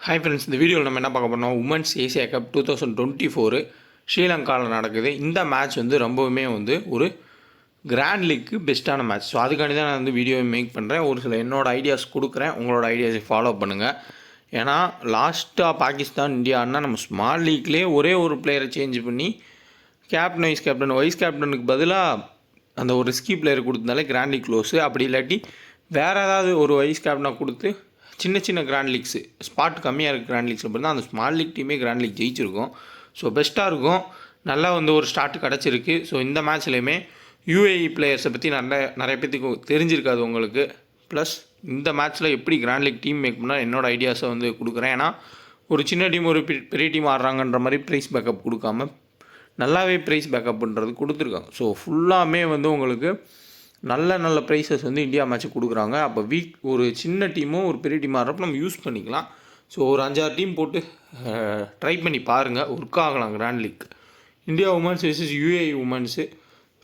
Hi friends, இந்த வீடியோவில் நம்ம என்ன பார்க்க போறோம், உமன்ஸ் ஏசியா கப் 2024 ஸ்ரீலங்காவில் நடக்குது. இந்த மேட்ச் ரொம்பவுமே ஒரு கிராண்ட் லீக்கு பெஸ்ட்டான மேட்ச். ஸோ அதுக்காண்டி தான் நான் வீடியோவை மேக் பண்ணுறேன். ஒரு சில என்னோடய ஐடியாஸ் கொடுக்குறேன், உங்களோட ஐடியாஸை ஃபாலோ பண்ணுங்கள். ஏன்னா லாஸ்ட்டாக பாகிஸ்தான் இந்தியான்னா நம்ம ஸ்மால் லீக்லேயே ஒரே ஒரு பிளேயரை சேஞ்ச் பண்ணி கேப்டன் வைஸ் கேப்டனுக்கு பதிலாக அந்த ஒரு ரிஸ்கி பிளேயர் கொடுத்தனாலே கிராண்ட் லீக் க்ளோஸு. அப்படி இல்லாட்டி வேறு ஏதாவது ஒரு வைஸ் கேப்டனாக கொடுத்து சின்ன சின்ன கிராண்ட் லீக்ஸு ஸ்பாட் கம்மியாக இருக்குது கிராண்ட் லீக்ஸில் பார்த்தா அந்த ஸ்மால் லீக் டீமே கிராண்ட் லீக் ஜெயிச்சிருக்கும். ஸோ பெஸ்ட்டாக இருக்கும், நல்லா ஒரு ஸ்டார்ட் கிடச்சிருக்கு. ஸோ இந்த மேட்ச்லேயுமே யூஏஇ பிளேயர்ஸை பற்றி நிறைய பேருக்கு தெரிஞ்சிருக்காது உங்களுக்கு. ப்ளஸ் இந்த மேட்ச்சில் எப்படி கிராண்ட் லீக் டீம் மேக் பண்ணால் என்னோடய ஐடியாஸை கொடுக்குறேன். ஏன்னா ஒரு சின்ன டீம் ஒரு பெரிய டீம் ஆடுறாங்கன்ற மாதிரி ப்ரைஸ் பேக்கப் கொடுக்காம நல்லாவே ப்ரைஸ் பேக்கப்ன்றது கொடுத்துருக்காங்க. ஸோ ஃபுல்லாமே உங்களுக்கு நல்ல ப்ரைஸஸ் இந்தியா மேட்ச்சு கொடுக்குறாங்க. அப்போ ஒரு சின்ன டீமும் ஒரு பெரிய டீமாக ஆடுறப்ப நம்ம யூஸ் பண்ணிக்கலாம். ஸோ ஒரு 5-6 டீம் போட்டு ட்ரை பண்ணி பாருங்கள், ஒர்க் ஆகலாம் grand league. India women's versus UAE women's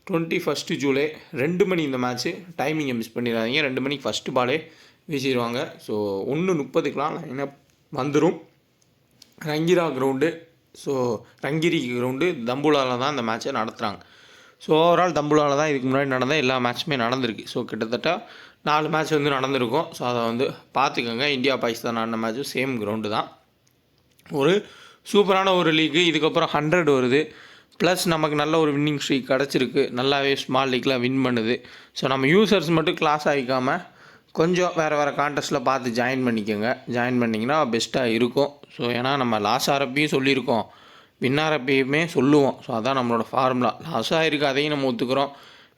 21 July 2 மணி இந்த மேட்ச்சு. டைமிங்கை மிஸ் பண்ணிடாதீங்க, 2 மணிக்கு ஃபஸ்ட்டு பாலே வீசிடுவாங்க. ஸோ 1:30க்கெலாம் லைனப் வந்துடும். ரங்கிரா கிரவுண்டு, ஸோ ரங்கிரி கிரவுண்டு தம்புலாவில் தான் இந்த மேட்ச்சை நடத்துகிறாங்க. ஸோ ஓவரால் தம்புலாவில் தான் இதுக்கு முன்னாடி நடந்த எல்லா மேட்ச்சுமே நடந்திருக்கு. ஸோ கிட்டத்தட்ட 4 மேட்ச் நடந்திருக்கும். ஸோ அதை பார்த்துக்கோங்க. இந்தியா பாகிஸ்தான் ஆடின மேட்ச்சும் சேம் கிரவுண்டு தான். ஒரு சூப்பரான ஒரு லீக்கு. இதுக்கப்புறம் 100 வருது. ப்ளஸ் நமக்கு நல்ல ஒரு வின்னிங் ஸ்ட்ரீக் கிடச்சிருக்கு. நல்லாவே ஸ்மால் லீக்கில் வின் பண்ணுது. ஸோ நம்ம யூசர்ஸ் மட்டும் கிளாஸ் ஆகிக்காமல் கொஞ்சம் வேறு கான்டெஸ்ட்டில் பார்த்து ஜாயின் பண்ணிக்கோங்க. ஜாயின் பண்ணிங்கன்னா பெஸ்ட்டாக இருக்கும். ஸோ ஏன்னா நம்ம லாஸ் ஆகிறப்பையும் சொல்லியிருக்கோம், வின்னாரப்பையுமே சொல்லுவோம். ஸோ அதான் நம்மளோட ஃபார்முலா. லாஸ் ஆகிருக்கு, அதையும் நம்ம ஒத்துக்கிறோம்.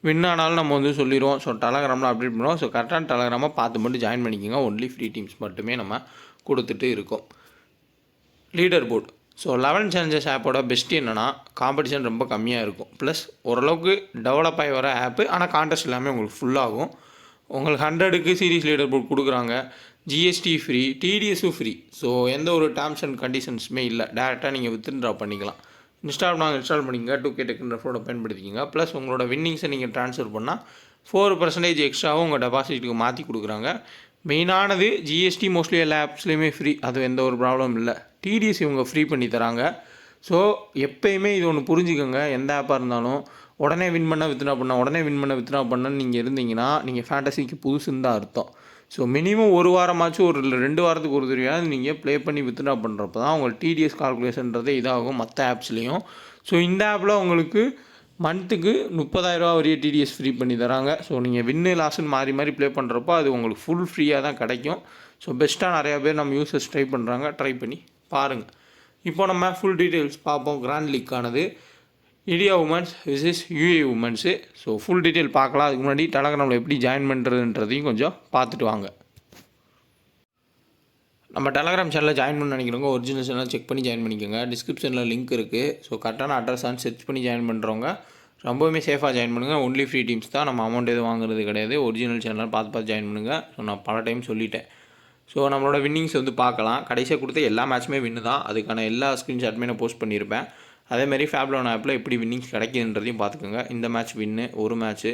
வின்னானாலும் நம்ம சொல்லிடுவோம். ஸோ டெலகிராமில் அப்டேட் பண்ணுவோம். ஸோ கரெக்டான டெலகிராமாக பார்த்து மட்டும் ஜாயின் பண்ணிக்கோங்க. ஒன்லி ஃப்ரீ டீம்ஸ் மட்டுமே நம்ம கொடுத்துட்டு இருக்கோம். Leader board. ஸோ 11 சேலஞ்சர்ஸ் ஆப்போட பெஸ்ட் என்னென்னா காம்படிஷன் ரொம்ப கம்மியாக இருக்கும். ப்ளஸ் ஓரளவுக்கு டெவலப் ஆகி வர ஆப்பு. ஆனால் கான்டெஸ்ட் எல்லாமே உங்களுக்கு ஃபுல்லாகும். உங்களுக்கு 100க்கு சீரிஸ் லீடர் போர்டு கொடுக்குறாங்க. ஜிஎஸ்டி ஃப்ரீ, டிடிஎஸும் ஃப்ரீ. ஸோ எந்த ஒரு டேர்ம்ஸ் அண்ட் கண்டிஷன்ஸுமே இல்லை. டேரெக்டாக நீங்கள் வித்ட்ரா பண்ணிக்கலாம். இன்ஸ்டால் பண்ணிக்கங்க. 2K டெக்கன் ரெஃபரோட பயன்படுத்திக்கிங்க. ப்ளஸ் உங்களோட வின்னிங்ஸை நீங்கள் ட்ரான்ஸ்ஃபர் பண்ணால் 4% எக்ஸ்ட்ராவும் உங்கள் டெபாசிட்டுக்கு மாற்றி கொடுக்குறாங்க. மெயினானது ஜிஎஸ்டி மோஸ்ட்லி எல்லா ஆப்ஸ்லேயுமே ஃப்ரீ. அது எந்த ஒரு ப்ராப்ளம் இல்லை. டிடிஎஸ் இவங்க ஃப்ரீ பண்ணி தராங்க. ஸோ எப்போயுமே இது ஒன்று புரிஞ்சுக்கோங்க, எந்த ஆப்பாக இருந்தாலும் உடனே வின் பண்ண வித்ட்ரா பண்ணன்னு நீங்கள் இருந்தீங்கன்னா நீங்கள் ஃபேண்டசிக்கு புதுசுன்னு தான் அர்த்தம். ஸோ மினிமம் ஒரு வாரமாச்சும் ஒரு 2 வாரத்துக்கு ஒரு தடவையாவது நீங்கள் ப்ளே பண்ணி வித்ட்ரா பண்ணுறப்ப தான் உங்களுக்கு டிடிஎஸ் கால்குலேஷன்றதே இதாகும் மற்ற ஆப்ஸ்லேயும். ஸோ இந்த ஆப்பில் உங்களுக்கு மந்த்துக்கு 30,000 வரைய டிடிஎஸ் ஃப்ரீ பண்ணி தராங்க. ஸோ நீங்கள் வின்னு லாஸ்ன்னு மாறி ப்ளே பண்ணுறப்போ அது உங்களுக்கு ஃபுல் ஃப்ரீயாக தான் கிடைக்கும். ஸோ பெஸ்ட்டாக நிறையா பேர் நம்ம யூசர்ஸ் ட்ரை பண்ணுறாங்க. ட்ரை பண்ணி பாருங்கள். இப்போ நம்ம ஃபுல் டீட்டெயில்ஸ் பார்ப்போம். கிராண்ட் லீக்கானது India women's versus UAE women's. So full detail பார்க்கலாம். அதுக்கு முன்னாடி டெலகிராமில் எப்படி ஜாயின் பண்ணுறதுன்றதையும் கொஞ்சம் பார்த்துட்டு வாங்க. நம்ம டெலகிராம் சேனலில் ஜாயின் பண்ண நினைக்கிறவங்க ஒரிஜினல் சேனல் செக் பண்ணி ஜாயின் பண்ணிக்கோங்க. டிஸ்கிரிப்ஷனில் லிங்க் இருக்குது. ஸோ கரெக்டான அட்ரஸான்னு சர்ச் பண்ணி ஜாயின் பண்ணுறவங்க ரொம்பவுமே சேஃபாக ஜாயின் பண்ணுங்கள். ஒன்லி ஃப்ரீ டீம்ஸ் தான், நம்ம அமௌண்ட் எதுவும் வாங்குறது கிடையாது. ஒரிஜினல் சேனல் பார்த்து ஜாயின் பண்ணுங்கள். ஸோ நான் பல டைம் சொல்லிட்டேன். ஸோ நம்மளோட வின்னிங்ஸ் பார்க்கலாம். கடைசியாக கொடுத்த எல்லா மேட்ச்சுமே வின்னு தான். அதுக்கான எல்லா ஸ்க்ரீன்ஷாட்டுமே நான் போஸ்ட் பண்ணியிருப்பேன். அதேமாதிரி ஃபேப்லோன் ஆப்பில் எப்படி வின்னிங்ஸ் கிடைக்குதுன்றதையும் பார்த்துக்கோங்க. இந்த மேட்ச் வின்னு ஒரு மேட்ச்சு.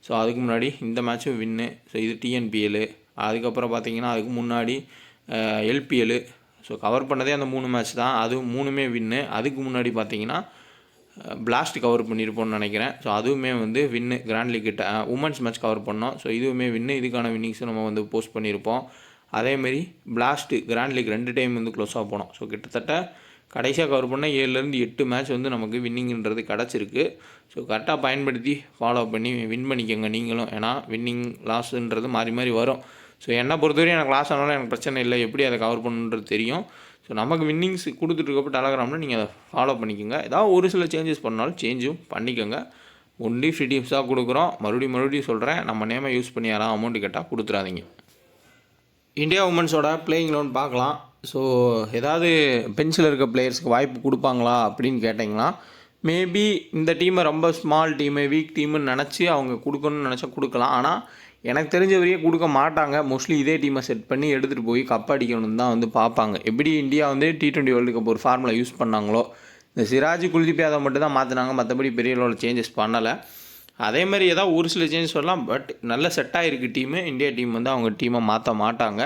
ஸோ அதுக்கு முன்னாடி இந்த மேட்ச்சும் வின்னு. ஸோ இது டிஎன்பிஎல். அதுக்கப்புறம் பார்த்தீங்கன்னா அதுக்கு முன்னாடி எல்பிஎல். ஸோ கவர் பண்ணதே அந்த 3 மேட்ச் தான். அது 3மே வின்னு. அதுக்கு முன்னாடி பார்த்தீங்கன்னா பிளாஸ்ட் கவர் பண்ணியிருப்போம்னு நினைக்கிறேன். ஸோ அதுவுமே வின்னு. கிராண்ட் லீக் கிட்ட உமன்ஸ் மேட்ச் கவர் பண்ணோம். ஸோ இதுவுமே வின்னு. இதுக்கான வின்னிங்ஸும் நம்ம போஸ்ட் பண்ணியிருப்போம். அதேமாரி பிளாஸ்ட்டு கிராண்ட் லீக் 2 டைம் க்ளோஸாக போனோம். ஸோ கிட்டத்தட்ட கடைசியாக கவர் பண்ண 7லேருந்து 8 மேட்ச் நமக்கு வின்னிங்கிறது கிடச்சிருக்கு. ஸோ கரெக்டாக பயன்படுத்தி ஃபாலோ பண்ணி வின் பண்ணிக்கோங்க நீங்களும். ஏன்னா வின்னிங் லாஸுன்றது மாறி வரும். ஸோ என்னை பொறுத்தவரையும் எனக்கு லாஸ் ஆனாலும் எனக்கு பிரச்சனை இல்லை, எப்படி அதை கவர் பண்ணுன்றது தெரியும். ஸோ நமக்கு வின்னிங்ஸ் கொடுத்துட்ருக்கப்போ டெலகிராமில் நீங்கள் அதை ஃபாலோ பண்ணிக்கோங்க. ஏதாவது ஒரு சில சேஞ்சஸ் பண்ணாலும் சேஞ்சும் பண்ணிக்கோங்க. ஒன்லி ஃப்ரீ டீம்ஸாக கொடுக்குறோம். மறுபடியும் சொல்கிறேன், நம்ம நேமை யூஸ் பண்ணி யாராவது அமௌண்ட்டு கேட்டால் கொடுத்துறாதீங்க. இந்தியா உமன்ஸோட பிளேயிங் லோன் பார்க்கலாம். ஸோ ஏதாவது பெஞ்சில் இருக்க பிளேயர்ஸ்க்கு வாய்ப்பு கொடுப்பாங்களா அப்படின்னு கேட்டிங்கன்னா மேபி இந்த டீமை ரொம்ப ஸ்மால் டீமு வீக் டீமுன்னு நினச்சி அவங்க கொடுக்கணும்னு நினச்சா கொடுக்கலாம். ஆனால் எனக்கு தெரிஞ்ச வரையே கொடுக்க மாட்டாங்க. மோஸ்ட்லி இதே டீமை செட் பண்ணி எடுத்துகிட்டு போய் கப் அடிக்கணும்னு தான் பார்ப்பாங்க. எப்படி இந்தியா T20 வேர்ல்டு கப் ஒரு ஃபார்முலா யூஸ் பண்ணாங்களோ, இந்த சிராஜ் குல்தீப் யாதவ் மட்டும் தான் மாற்றினாங்க. மற்றபடி பெரிய லெவலில் சேஞ்சஸ் பண்ணலை. அதே மாதிரி ஏதாவது ஒரு சில சேஞ்சஸ் வரலாம். பட் நல்ல செட்டாக இருக்குது டீமு. இந்தியா டீம் அவங்க டீமை மாற்ற மாட்டாங்க.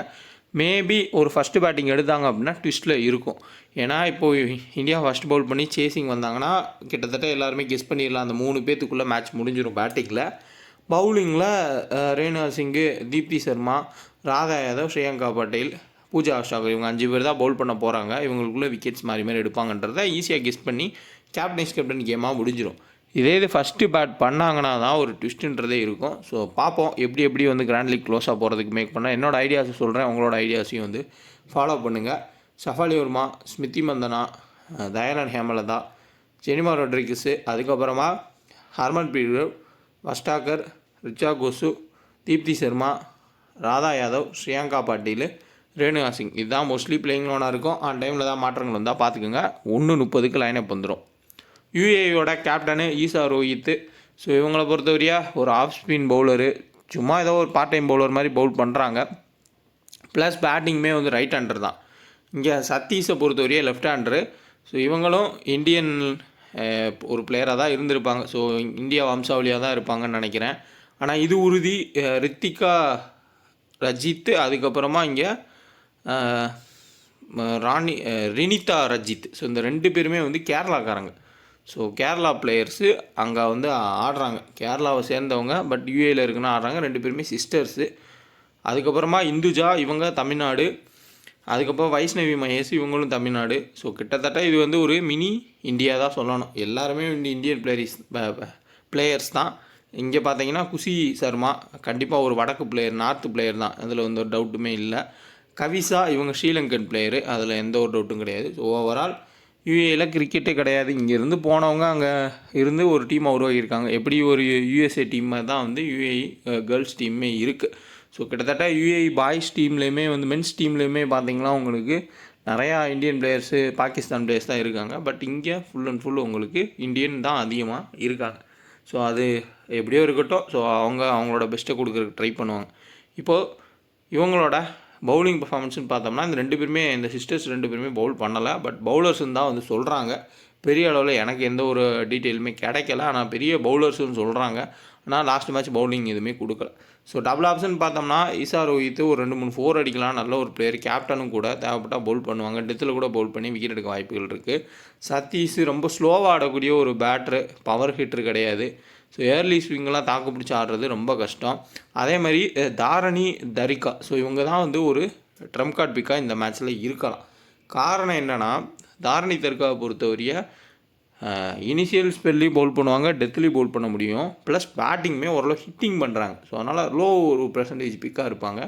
மேபி ஒரு ஃபஸ்ட்டு பேட்டிங் எடுத்தாங்க அப்படின்னா ட்விஸ்ட்டில் இருக்கும். ஏன்னா இப்போது இந்தியா ஃபஸ்ட் பவுல் பண்ணி சேசிங் வந்தாங்கன்னா கிட்டத்தட்ட எல்லாருமே கெஸ் பண்ணிடலாம், அந்த 3 பேத்துக்குள்ளே மேட்ச் முடிஞ்சிடும். பேட்டிங்கில் பவுலிங்கில் ரேணுகா சிங்கு, தீப்தி சர்மா, ராதா யாதவ், ஸ்ரேயங்கா பட்டேல், பூஜா அஷ்டாகர் இவங்க 5 பேர் தான் பவுல் பண்ண போகிறாங்க. இவங்களுக்குள்ளே விக்கெட்ஸ் மாறி எடுப்பாங்கன்றதை ஈஸியாக கெஸ் பண்ணி கேப்டன் கேமாக முடிஞ்சிடும். இது ஃபஸ்ட்டு பேட் பண்ணாங்கன்னா தான் ஒரு ட்விஸ்ட்டுன்றதே இருக்கும். ஸோ பார்ப்போம் எப்படி வந்து கிராண்ட் லீக் க்ளோஸாக போகிறதுக்கு மேக் பண்ணால். என்னோடய ஐடியாஸை சொல்கிறேன், உங்களோட ஐடியாஸையும் வந்து ஃபாலோ பண்ணுங்கள். ஷஃபாலி வர்மா, ஸ்மிருதி மந்தனா, தயானந்த் ஹேமலதா, ஜெனிமா ரொட்ரிகஸு, அதுக்கப்புறமா ஹர்மன்ப்ரீத் கௌர், வஸ்டாகர், ரிச்சா கோசு, தீப்தி சர்மா, ராதா யாதவ், ஸ்ரேயங்கா பாட்டீல், ரேணுகா சிங் இதுதான் மோஸ்ட்லி பிளேயிங் லோனாக இருக்கும். ஆன் டைமில் தான் மாற்றங்கள் வந்தால் பார்த்துக்குங்க. 1:30 லைனப் வந்துடும். யூஏயோட கேப்டனு ஈசா ரோஹித். ஸோ இவங்களை பொறுத்தவரையா ஒரு ஆஃப் ஸ்பின் பவுலரு, சும்மா ஏதோ ஒரு பார்ட் டைம் பவுலர் மாதிரி பவுல் பண்ணுறாங்க. ப்ளஸ் பேட்டிங்குமே வந்து ரைட் ஹேண்டர் தான். இங்கே சத்தீஷை பொறுத்தவரையே லெஃப்ட் ஹேண்டரு. ஸோ இவங்களும் இந்தியன் ஒரு பிளேயராக தான் இருந்திருப்பாங்க. ஸோ இந்தியா வம்சாவளியாக தான் இருப்பாங்கன்னு நினைக்கிறேன். ஆனால் இது உறுதி. ரித்திகா ரஜித், அதுக்கப்புறமா இங்கே ரினிதா ரஜித். ஸோ இந்த 2 பேருமே வந்து கேரளாக்காரங்க. ஸோ கேரளா பிளேயர்ஸு அங்கே வந்து ஆடுறாங்க, கேரளாவை சேர்ந்தவங்க, பட் யூஏயில் இருக்குன்னு ஆடுறாங்க. 2 பேருமே சிஸ்டர்ஸு. அதுக்கப்புறமா இந்துஜா இவங்க தமிழ்நாடு, அதுக்கப்புறம் வைஷ்ணவி மகேஷ் இவங்களும் தமிழ்நாடு. ஸோ கிட்டத்தட்ட இது வந்து ஒரு மினி இந்தியா தான் சொல்லணும். எல்லாருமே இந்தியன் பிளேயர்ஸ் தான். இங்கே பார்த்தீங்கன்னா குஷி சர்மா கண்டிப்பாக ஒரு வடக்கு பிளேயர், நார்த்து பிளேயர் தான், அதில் வந்து ஒரு டவுட்டுமே இல்லை. கவிசா இவங்க ஸ்ரீலங்கன் பிளேயரு, அதில் எந்த ஒரு டவுட்டும் கிடையாது. ஸோ ஓவரால் யூஏயில் கிரிக்கெட்டே கிடையாது. இங்கேருந்து போனவங்க அங்கே இருந்து ஒரு டீமை உருவாக்கியிருக்காங்க. எப்படி ஒரு யூஎஸ்ஏ டீம் தான் வந்து யூஏஇ கேர்ள்ஸ் டீமே இருக்குது. ஸோ கிட்டத்தட்ட யூஏஇ பாய்ஸ் டீம்லேயுமே வந்து மென்ஸ் டீம்லேயுமே பார்த்திங்கன்னா உங்களுக்கு நிறையா இந்தியன் பிளேயர்ஸு, பாகிஸ்தான் பிளேயர்ஸ் தான் இருக்காங்க. பட் இங்கே ஃபுல் அண்ட் ஃபுல் உங்களுக்கு இந்தியன் தான் அதிகமாக இருக்காங்க. ஸோ அது எப்படியோ இருக்கட்டும். ஸோ அவங்களோட பெஸ்ட்டை கொடுக்குறதுக்கு ட்ரை பண்ணுவாங்க. இப்போது இவங்களோட பவுலிங் பர்ஃபார்மன்ஸ்னு பார்த்தோம்னா இந்த 2 பேருமே, இந்த சிஸ்டர்ஸ் 2 பேருமே பவுல் பண்ணலை. பட் பவுலர்ஸ்ன்னு தான் வந்து சொல்கிறாங்க. பெரிய அளவில் எனக்கு எந்த ஒரு டீட்டெயிலுமே கிடைக்கல. ஆனால் பெரிய பவுலர்ஸ்னு சொல்கிறாங்க. ஆனால் லாஸ்ட் மேட்ச் பவுலிங் எதுவுமே கொடுக்கல. ஸோ டபுள் ஆப்ஷன் பார்த்தோம்னா ஈசா ரோஹித் ஒரு 2-3 4 அடிக்கலாம், நல்ல ஒரு பிளேயர், கேப்டனும் கூட, தேவைப்பட்டால் பவுல் பண்ணுவாங்க. டெத்தில் கூட பவுல் பண்ணி விக்கெட் எடுக்க வாய்ப்புகள் இருக்குது. சத்தீஷ் ரொம்ப ஸ்லோவாக ஆடக்கூடிய ஒரு பேட்ரு, பவர் ஹிட்ரு கிடையாது. ஸோ ஏர்லி ஸ்விங்கெலாம் தாக்கு பிடிச்சி ஆடுறது ரொம்ப கஷ்டம். அதே மாதிரி தாரணி தரிகா, ஸோ இவங்க தான் வந்து ஒரு ட்ரம்ப் கார்டு பிக்காக இந்த மேட்ச்சில் இருக்கலாம். காரணம் என்னென்னா, தாரணி தரிகாவை பொறுத்தவரைய இனிஷியல் ஸ்பெல்லையும் பவுல் பண்ணுவாங்க, டெத்லேயும் பவுல் பண்ண முடியும். ப்ளஸ் பேட்டிங்குமே ஓரளவு ஹிட்டிங் பண்ணுறாங்க. ஸோ அதனால் லோ ஒரு பெர்சன்டேஜ் பிக்காக இருப்பாங்க.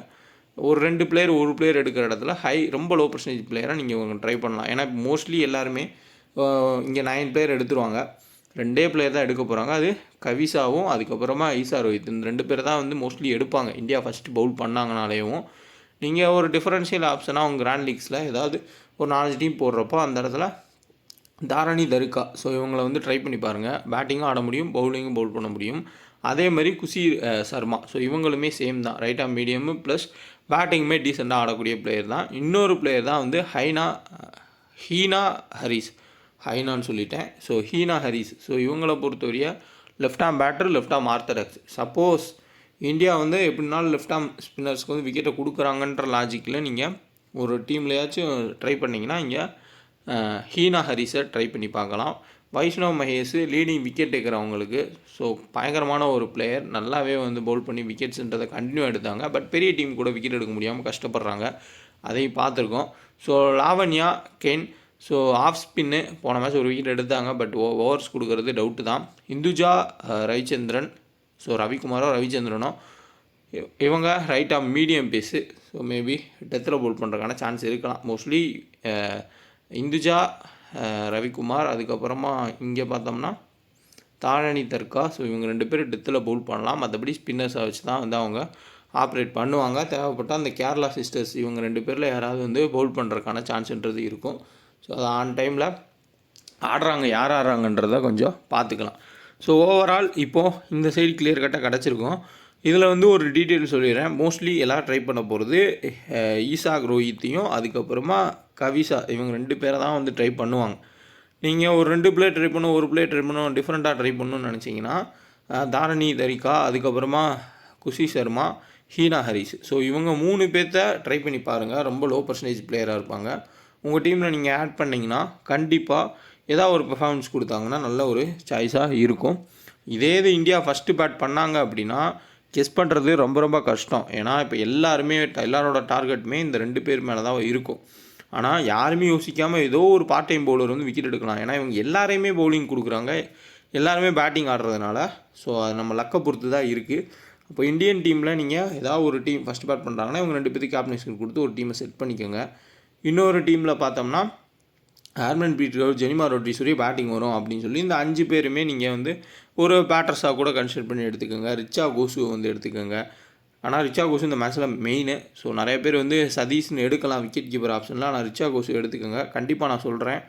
ஒரு 2 பிளேயர் ஒரு பிளேயர் எடுக்கிற இடத்துல ரொம்ப லோ பர்சன்டேஜ் பிளேயராக நீங்கள் ட்ரை பண்ணலாம். ஏன்னா மோஸ்ட்லி எல்லாருமே இங்கே 9 பிளேயர் எடுத்துருவாங்க, 2 பிளேயர் தான் எடுக்க போகிறாங்க. அது கவிசாவும் அதுக்கப்புறமா ஈசா ரோஹித், இந்த 2 பேர் தான் வந்து மோஸ்ட்லி எடுப்பாங்க. இந்தியா ஃபஸ்ட்டு பவுல் பண்ணாங்கனாலேயும் நீங்கள் ஒரு டிஃபரன்ஷியல் ஆப்ஷனாக அவங்க கிராண்ட் லீக்ஸில் ஏதாவது ஒரு 4 டீம் போடுறப்போ அந்த இடத்துல தாரணி தரிகா, ஸோ இவங்களை வந்து ட்ரை பண்ணி பாருங்கள். பேட்டிங்கும் ஆட முடியும், பவுலிங்கும் பவுல் பண்ண முடியும். அதே மாதிரி குஷி சர்மா, ஸோ இவங்களுமே சேம் தான், ரைட் ஆம் மீடியமு ப்ளஸ் பேட்டிங்குமே டீசெண்டாக ஆடக்கூடிய பிளேயர் தான். இன்னொரு பிளேயர் தான் வந்து ஹீனா ஹரிஸ், ஹைனான்னு சொல்லிட்டேன். ஸோ ஹீனா ஹரிஸ், ஸோ இவங்களை பொறுத்தவரையா left arm batter, left arm orthodox. Suppose India வந்து எப்படினாலும் லெஃப்ட் ஆம் ஸ்பின்னர்ஸ்க்கு வந்து விக்கெட்டை கொடுக்குறாங்கன்ற லாஜிக்கில் நீங்கள் ஒரு டீம்லையாச்சும் ட்ரை பண்ணிங்கன்னா இங்கே ஹீனா ஹரிஸை ட்ரை பண்ணி பார்க்கலாம். வைஷ்ணவ் மகேஷ் லீடிங் விக்கெட் எடுக்கிறவங்களுக்கு, ஸோ பயங்கரமான ஒரு பிளேயர், நல்லாவே வந்து பவுல் பண்ணி விக்கெட்ஸுன்றதை கண்டினியூ எடுத்தாங்க. பட் பெரிய டீம் கூட விக்கெட் எடுக்க முடியாமல் கஷ்டப்படுறாங்க, அதையும் பார்த்துருக்கோம். So Lavanya Ken, so off spin போன மேட்ச் ஒரு விக்கெட் எடுத்தாங்க, பட் ஓவர்ஸ் கொடுக்குறது டவுட்டு தான். இந்துஜா ரவிச்சந்திரன், ஸோ ரவிக்குமாரோ ரவிச்சந்திரனோ இவங்க right arm medium pace, so maybe டெத்தில் பவுல் பண்ணுறதுக்கான சான்ஸ் இருக்கலாம். மோஸ்ட்லி இந்துஜா, ரவிக்குமார், அதுக்கப்புறமா இங்கே பார்த்தோம்னா தாரணி தர்கா, ஸோ இவங்க 2 பேர் டெத்தில் பவுல் பண்ணலாம். மற்றபடி ஸ்பின்னர்ஸை வச்சு தான் வந்து அவங்க ஆப்ரேட் பண்ணுவாங்க. தேவைப்பட்டால் அந்த கேரளா சிஸ்டர்ஸ் இவங்க 2 பேரில் யாராவது வந்து பவுல் பண்ணுறதுக்கான சான்ஸ்ன்றது இருக்கும். ஸோ அது ஆன் டைமில் ஆடுறாங்க, யார் ஆடுறாங்கன்றதை கொஞ்சம் பார்த்துக்கலாம். ஸோ ஓவரால் இப்போது இந்த சைடு கிளியர் கட்டாக கிடச்சிருக்கும். இதில் வந்து ஒரு டீட்டெயில் சொல்லிடுறேன். மோஸ்ட்லி எல்லோரும் ட்ரை பண்ண போகிறது ஈசா ரோஹித்தையும் அதுக்கப்புறமா கவிசா, இவங்க 2 பேரை தான் வந்து ட்ரை பண்ணுவாங்க. நீங்கள் ஒரு 2 பிளேயர் ட்ரை பண்ணணும், ஒரு பிளேயர் ட்ரை பண்ணணும், டிஃப்ரெண்ட்டாக ட்ரை பண்ணணும்னு நினச்சிங்கன்னா தாரணி தரிகா, அதுக்கப்புறமா குஷி சர்மா, ஹீனா ஹரிஸ். ஸோ இவங்க 3 பேர்த்த ட்ரை பண்ணி பாருங்கள். ரொம்ப லோ பர்சன்டேஜ் பிளேயராக இருப்பாங்க. உங்கள் டீமில் நீங்கள் ஆட் பண்ணிங்கன்னா கண்டிப்பாக ஏதாவது ஒரு பெர்ஃபார்மன்ஸ் கொடுத்தாங்கன்னா நல்ல ஒரு சாய்ஸாக இருக்கும். இதே இது இந்தியா ஃபஸ்ட்டு பேட் பண்ணாங்க அப்படின்னா கெஸ் பண்ணுறது ரொம்ப ரொம்ப கஷ்டம். ஏன்னா இப்போ எல்லாரோட டார்கெட்டுமே இந்த 2 பேர் மேலே தான் இருக்கும். ஆனால் யாருமே யோசிக்காமல் ஏதோ ஒரு பார்ட் டைம் பவுலர் வந்து விக்கெட் எடுக்கலாம். ஏன்னா இவங்க எல்லாரையுமே பவுலிங் கொடுக்குறாங்க, எல்லாருமே பேட்டிங் ஆடுறதுனால. ஸோ அது நம்ம லக்கை பொறுத்து தான் இருக்குது. இப்போ இந்தியன் டீமில் நீங்கள் ஏதாவது ஒரு டீம் ஃபஸ்ட் பேட் பண்ணுறாங்கன்னா இவங்க 2 பேருக்கு கேப்டன்ஷிப் கொடுத்து ஒரு டீமை செட் பண்ணிக்கோங்க. இன்னொரு டீமில் பார்த்தோம்னா ஹர்மன்ப்ரீத் கவுர், ஜெனிமா ரோட்ரிக்ஸ் பேட்டிங் வரும் அப்படின்னு சொல்லி இந்த 5 பேருமே நீங்கள் வந்து ஒரு பேட்டர்ஸாக கூட கன்சிடர் பண்ணி எடுத்துக்கோங்க. ரிச்சா கோசுவை வந்து எடுத்துக்கோங்க. ஆனால் ரிச்சா கோசு இந்த மேட்ச்சில் மெயின். ஸோ நிறைய பேர் வந்து சதீஷ்னு எடுக்கலாம் விக்கெட் கீப்பர் ஆப்ஷனில். ஆனால் ரிச்சா கோசு எடுத்துக்கோங்க. கண்டிப்பாக நான் சொல்கிறேன்,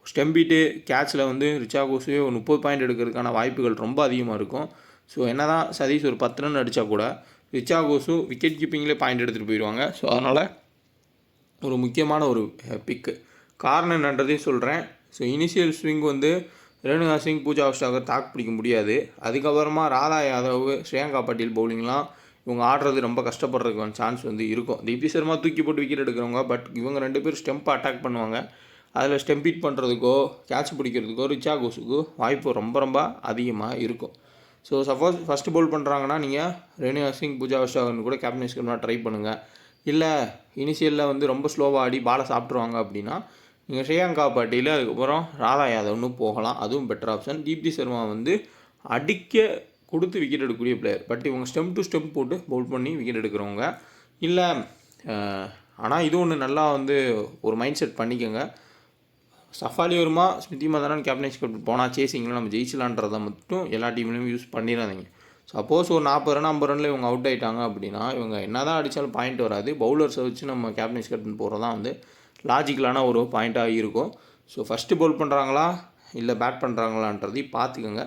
ஸ்டெம்பிட்டு கேட்சில் வந்து ரிச்சா கோசுவே ஒரு 30 பாயிண்ட் எடுக்கிறதுக்கான வாய்ப்புகள் ரொம்ப அதிகமாக இருக்கும். ஸோ என்ன தான் சதீஷ் ஒரு 10 ரன் அடித்தா கூட ரிச்சா கோசு விக்கெட் கீப்பிங்லேயே பாயிண்ட் எடுத்துகிட்டு போயிடுவாங்க. ஸோ அதனால் ஒரு முக்கியமான ஒரு பிக்கு. காரணம் என்னன்றதையும் சொல்கிறேன். ஸோ இனிஷியல் ஸ்விங் வந்து ரேணுகா சிங், பூஜா ஹஸ்டாகர் தாக்கு பிடிக்க முடியாது. அதுக்கப்புறமா ராதா யாதவ், ஸ்ரேயங்கா பட்டேல் பவுலிங்லாம் இவங்க ஆடுறது ரொம்ப கஷ்டப்படுறதுக்கான சான்ஸ் வந்து இருக்கும். தீப்தி சர்மா தூக்கி போட்டு விக்கெட் எடுக்கிறவங்க. பட் இவங்க 2 பேரும் ஸ்டெம்பை அட்டாக் பண்ணுவாங்க. அதில் ஸ்டெம்ப் ஹிட் பண்ணுறதுக்கோ கேட்ச் பிடிக்கிறதுக்கோ ரிச்சா கோஸுக்கு வாய்ப்பு ரொம்ப ரொம்ப அதிகமாக இருக்கும். ஸோ சப்போஸ் ஃபஸ்ட்டு பவுல் பண்ணுறாங்கன்னா நீங்கள் ரேணுகா சிங், பூஜா ஹஸ்டாகர்னு கூட கேப்டன்ஷிப்னா ட்ரை பண்ணுங்கள். இல்லை இனிஷியலில் வந்து ரொம்ப ஸ்லோவாக ஆடி பாலை சாப்பிட்ருவாங்க அப்படின்னா நீங்கள் ஸ்ரேயங்கா பட்டேல், அதுக்கப்புறம் ராதா யாதவ்னு போகலாம். அதுவும் பெட்டர் ஆப்ஷன். தீப்தி சர்மா வந்து அடிக்க கொடுத்து விக்கெட் எடுக்கக்கூடிய பிளேயர். பட் இவங்க ஸ்டெம்ப் டு ஸ்டெம்ப் போட்டு பவுல் பண்ணி விக்கெட் எடுக்கிறவங்க இல்லை. ஆனால் இது ஒன்று நல்லா வந்து ஒரு மைண்ட் செட் பண்ணிக்கோங்க. சஃபாலி வருமா, ஸ்மிருதி மந்தனா கேப்டன்ஷிப் போனால் சேசிங்கில் நம்ம ஜெயிச்சலான்றதை மட்டும் எல்லா டீம்லையும் யூஸ் பண்ணிடாதீங்க. சப்போஸ் ஒரு 40 ரன் 50 ரனில் இவங்க அவுட் ஆகிட்டாங்க அப்படின்னா இவங்க என்ன தான் அடித்தாலும் பாயிண்ட் வராது. பவுலர்ஸை வச்சு நம்ம கேப்டன்ஷிப் கேப்டன் போகிறது தான் வந்து லாஜிக்கலான ஒரு பாயிண்ட்டாக இருக்கும். ஸோ ஃபஸ்ட்டு பவுல் பண்ணுறாங்களா இல்லை பேட் பண்ணுறாங்களான்றதையும் பார்த்துக்கோங்க.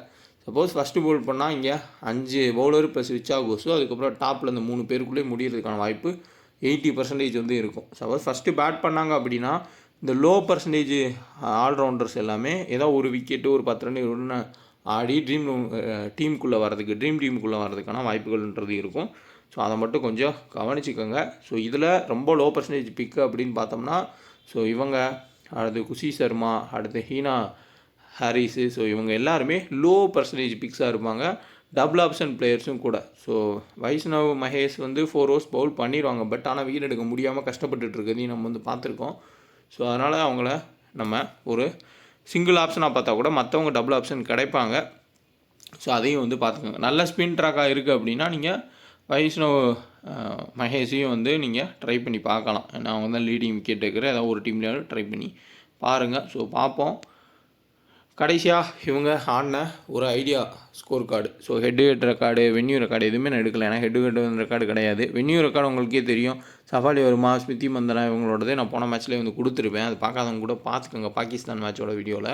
சப்போஸ் ஃபஸ்ட்டு பவுல் பண்ணால் இங்கே 5 பவுலர் ப்ளஸ் ரிச்சா கோஸு, அதுக்கப்புறம் டாப்பில் இந்த 3 பேருக்குள்ளேயே முடிகிறதுக்கான வாய்ப்பு 80% வந்து இருக்கும். சப்போஸ் ஃபஸ்ட்டு பேட் பண்ணாங்க அப்படின்னா இந்த லோ பர்சன்டேஜ் ஆல்ரவுண்டர்ஸ் எல்லாமே ஏதோ ஒரு விக்கெட்டு ஒரு 10 ரன் 20 ரன் ஆடி ட்ரீம் டீமுக்குள்ளே வரதுக்கான வாய்ப்புகள்ன்றது இருக்கும். ஸோ அதை மட்டும் கொஞ்சம் கவனிச்சுக்கோங்க. ஸோ இதில் ரொம்ப லோ பர்சன்டேஜ் பிக்கு அப்படின்னு பார்த்தோம்னா ஸோ இவங்க, அடுத்து குஷி சர்மா, அடுத்து ஹீனா ஹாரிஸு, ஸோ இவங்க எல்லாருமே லோ பர்சன்டேஜ் பிக்ஸாக இருப்பாங்க. டபுள் ஆப்ஷன் பிளேயர்ஸும் கூட. ஸோ வைஷ்ணவ் மகேஷ் வந்து 4 ஓவர்ஸ் பவுல் பண்ணிடுவாங்க. பட் ஆனால் விக்கெட் எடுக்க முடியாமல் கஷ்டப்பட்டுட்டு இருக்கிறதையும் நம்ம வந்து பார்த்துருக்கோம். ஸோ அதனால் அவங்கள நம்ம ஒரு சிங்கிள் ஆப்ஷனாக பார்த்தா கூட மற்றவங்க டபுள் ஆப்ஷன் கிடைப்பாங்க. ஸோ அதையும் வந்து பார்த்துக்கோங்க. நல்ல ஸ்பின் ட்ராக்காக இருக்குது அப்படின்னா நீங்கள் வைஷ்ணவ் மகேஷையும் வந்து நீங்கள் ட்ரை பண்ணி பார்க்கலாம். ஏன்னா அவங்க தான் லீடிங் விக்கெட் எடுக்கிற ஏதாவது ஒரு டீம்லேயாவது ட்ரை பண்ணி பாருங்கள். ஸோ பார்ப்போம். கடைசியாக இவங்க ஆடின ஒரு idea score card. So head record, venue record எதுவுமே நான் எடுக்கல. ஏன்னா ஹெட்டு ரெக்கார்டு கிடையாது. வென்யூ ரெக்கார்டு உங்களுக்கே தெரியும். சஃபாலி வருமா, ஸ்மிருதி மந்தனா இவங்களோடதே நான் போன மேட்ச்லேயே வந்து கொடுத்துருப்பேன். அது பார்க்காதவங்க கூட பார்த்துக்கோங்க. பாகிஸ்தான் மேட்சோட வீடியோவில்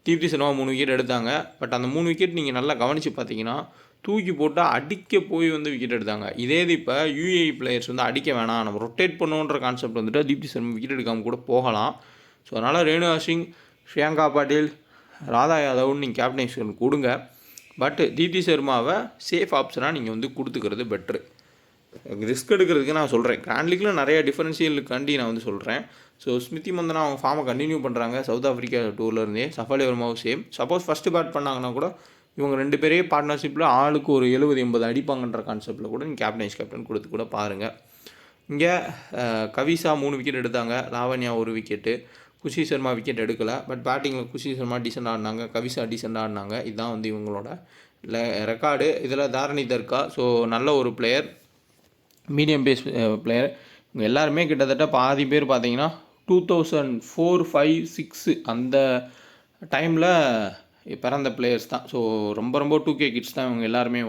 தீப்தி சர்மா 3 விக்கெட் எடுத்தாங்க. பட் அந்த 3 விக்கெட் நீங்கள் நல்லா கவனித்து பார்த்தீங்கன்னா தூக்கி போட்டால் அடிக்க போய் வந்து விக்கெட் எடுத்தாங்க. இதே இது இப்போ யூஏஇ பிளேயர்ஸ் வந்து அடிக்க வேணாம், நம்ம ரொட்டேட் பண்ணுன்ற கான்செப்ட் வந்துட்டு தீப்தி சர்மா விக்கெட் எடுக்காமல் கூட போகலாம். ஸோ அதனால் ரேணுகா சிங், ஸ்ரேயங்கா பட்டேல், ராதா யாதவ்னு நீங்கள் கேப்டன்ஷிப் கொடுங்க. பட் தீப்தி சர்மாவை சேஃப் ஆப்ஷனாக நீங்கள் வந்து கொடுத்துக்கிறது பெட்ரு. ரிஸ்க் எடுக்கிறதுக்கு நான் சொல்கிறேன். கிராண்ட் லீக்கில் நிறைய டிஃபரன்ஷியலுக்காண்டி நான் வந்து சொல்கிறேன். ஸோ ஸ்மிருதி மந்தனா அவங்க ஃபார்மை கண்டினியூ பண்ணுறாங்க சவுத் ஆஃப்ரிக்கா டூர்லேருந்தே. சஃபாலி வர்மாவும் சேம். சப்போஸ் ஃபஸ்ட்டு பேட் பண்ணாங்கன்னா கூட இவங்க 2 பேரே பார்ட்னர்ஷிப்பில் ஆளுக்கு ஒரு 70-80 அடிப்பாங்கன்ற கான்செப்ட்டில் கூட நீங்கள் கேப்டன் கொடுத்து கூட பாருங்கள். இங்கே கவிசா 3 விக்கெட் எடுத்தாங்க. லாவண்யா 1 விக்கெட்டு. குஷி சர்மா விக்கெட் எடுக்கலை. பட் பேட்டிங்கில் குஷி சர்மா டீசெண்டாக ஆடினாங்க, கவிசா டீசெண்டாக ஆடினாங்க. இதுதான் வந்து இவங்களோட ரெக்கார்டு. இதில் தாரணி தர்கா, ஸோ நல்ல ஒரு பிளேயர், மீடியம் பேஸ் பிளேயர். இவங்க எல்லாருமே கிட்டத்தட்ட பாதி பேர் பார்த்தீங்கன்னா 2004, 5, 6 அந்த டைமில் பிறந்த பிளேயர்ஸ் தான். ஸோ ரொம்ப 2K கிட்ஸ் தான் இவங்க எல்லாருமே.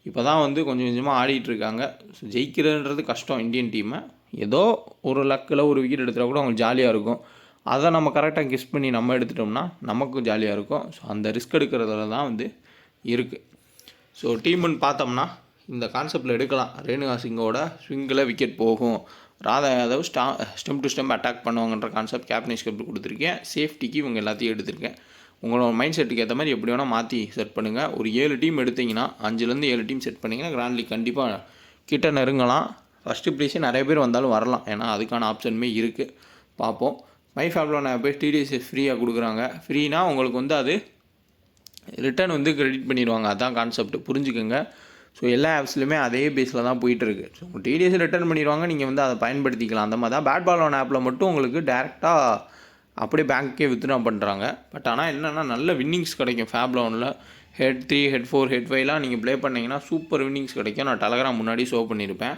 இப்போ தான் வந்து கொஞ்சம் கொஞ்சமாக ஆடிட்டுருக்காங்க. ஸோ ஜெயிக்கிறதுன்றது கஷ்டம் இந்தியன் டீமை. ஏதோ ஒரு லக்கில் ஒரு விக்கெட் எடுத்தால் கூட அவங்களுக்கு ஜாலியாக இருக்கும். அதை நம்ம கரெக்டாக கெஸ் பண்ணி நம்ம எடுத்துட்டோம்னா நமக்கும் ஜாலியாக இருக்கும். ஸோ அந்த ரிஸ்க் எடுக்கிறதுல தான் வந்து இருக்குது. ஸோ டீமுன்னு பார்த்தோம்னா இந்த கான்செப்டில் எடுக்கலாம். ரேணுகா சிங்கோட ஸ்விங்கில் விக்கெட் போகும், Radha Yadav stump to stump attack பண்ணுவாங்கன்ற கான்செப்ட் கேப்டன்ஷிப் கொடுத்துருக்கேன். சேஃப்டிக்கு இவங்க எல்லாத்தையும் எடுத்திருக்கேன். உங்களோட மைண்ட் செட்டுக்கு ஏற்ற மாதிரி எப்படி வேணால் மாற்றி செட் பண்ணுங்கள். ஒரு 7 டீம் எடுத்திங்கன்னா 5லேருந்து 7 டீம் செட் பண்ணிங்கன்னா கிராண்ட் லீக் கண்டிப்பாக கிட்ட நெருங்கலாம். ஃபஸ்ட்டு ப்ரைஸே நிறைய பேர் வந்தாலும் வரலாம். ஏன்னா அதுக்கான ஆப்ஷனுமே இருக்குது. பார்ப்போம். மை ஃபேப்லோன் ஆப்பு TDSS ஃப்ரீயாக கொடுக்குறாங்க. ஃப்ரீனா உங்களுக்கு வந்து அது ரிட்டர்ன் வந்து கிரெடிட் பண்ணிடுவாங்க. அதுதான் கான்செப்ட், புரிஞ்சுக்கோங்க. ஸோ எல்லா ஆப்ஸ்லையுமே அதே பேஸில் தான் போயிட்டுருக்கு. ஸோ உங்கள் TDS ரிட்டர்ன் பண்ணிடுவாங்க, நீங்கள் வந்து அதை பயன்படுத்திக்கலாம். அந்த மாதிரி தான் பேட் பால் ஒன் ஆப்பில் மட்டும் உங்களுக்கு டேரெக்டாக அப்படியே பேங்க்கே வித்ட்ரா பண்ணுறாங்க. பட் ஆனால் என்னென்னா நல்ல வின்னிங்ஸ் கிடைக்கும். ஃபேப் லோனில் ஹெட் 3 ஹெட் 4 ஹெட் 5லாம் நீங்கள் ப்ளே பண்ணிங்கன்னா சூப்பர் வின்னிங்ஸ் கிடைக்கும். நான் டெலகிராம் முன்னாடி ஷோ பண்ணியிருப்பேன்.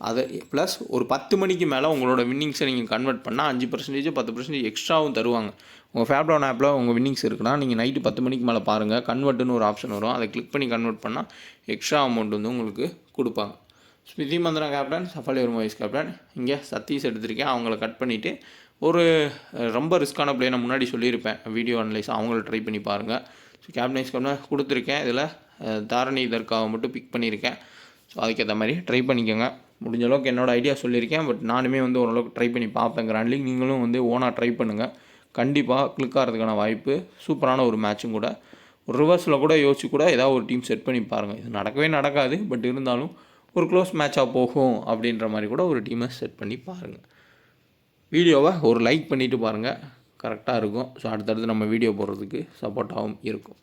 அது ப்ளஸ் ஒரு 10 மணிக்கு மேலே உங்களோட வின்னிங்ஸை நீங்கள் கன்வெர்ட் பண்ணால் 5% 10% எக்ஸ்ட்ராவும் தருவாங்க. உங்கள் ஃபேப் லோன் ஆப்பில் உங்கள் வின்னிங்ஸ் இருக்குன்னா நீங்கள் நைட்டு 10 மணிக்கு மேலே பாருங்கள். கன்வெர்ட்டுன்னு ஒரு ஆப்ஷன் வரும். அதை கிளிக் பண்ணி கன்வெர்ட் பண்ணால் எக்ஸ்ட்ரா அமௌண்ட் வந்து உங்களுக்கு கொடுப்பாங்க. Smriti Mandhana captain, Shafali Verma vice captain. இங்கே சதீஷ் எடுத்திருக்கேன். அவங்கள கட் பண்ணிவிட்டு ஒரு ரொம்ப ரிஸ்க்கான பிளே நான் முன்னாடி சொல்லியிருப்பேன் வீடியோ அனலைஸ், அவங்கள ட்ரை பண்ணி பாருங்கள். ஸோ கேப்டன் கேப்டன் கொடுத்துருக்கேன். இதில் தாரணி தர்காவை மட்டும் பிக் பண்ணியிருக்கேன். ஸோ அதுக்கேற்ற மாதிரி ட்ரை பண்ணிக்கோங்க. முடிஞ்ச அளவுக்கு என்னோடய ஐடியா சொல்லியிருக்கேன். பட் நானுமே வந்து ஓரளவுக்கு ட்ரை பண்ணி பார்ப்பேன். கிராண்ட் லீக் நீங்களும் வந்து ஓனாக ட்ரை பண்ணுங்கள். கண்டிப்பாக கிளிக் ஆகிறதுக்கான வாய்ப்பு. சூப்பரான ஒரு மேட்சும் கூட. ஒரு ரிவர்ஸில் கூட யோசிச்சு கூட ஏதாவது ஒரு டீம் செட் பண்ணி பாருங்கள். இது நடக்கவே நடக்காது. பட் இருந்தாலும் ஒரு க்ளோஸ் மேட்சாக போகும் அப்படின்ற மாதிரி கூட ஒரு டீமை செட் பண்ணி பாருங்கள். வீடியோவை ஒரு லைக் பண்ணிவிட்டு பாருங்கள், கரெக்டாக இருக்கும். ஸோ அடுத்தடுத்து நம்ம வீடியோ போடுறதுக்கு சப்போர்ட்டாகவும் இருக்கும்.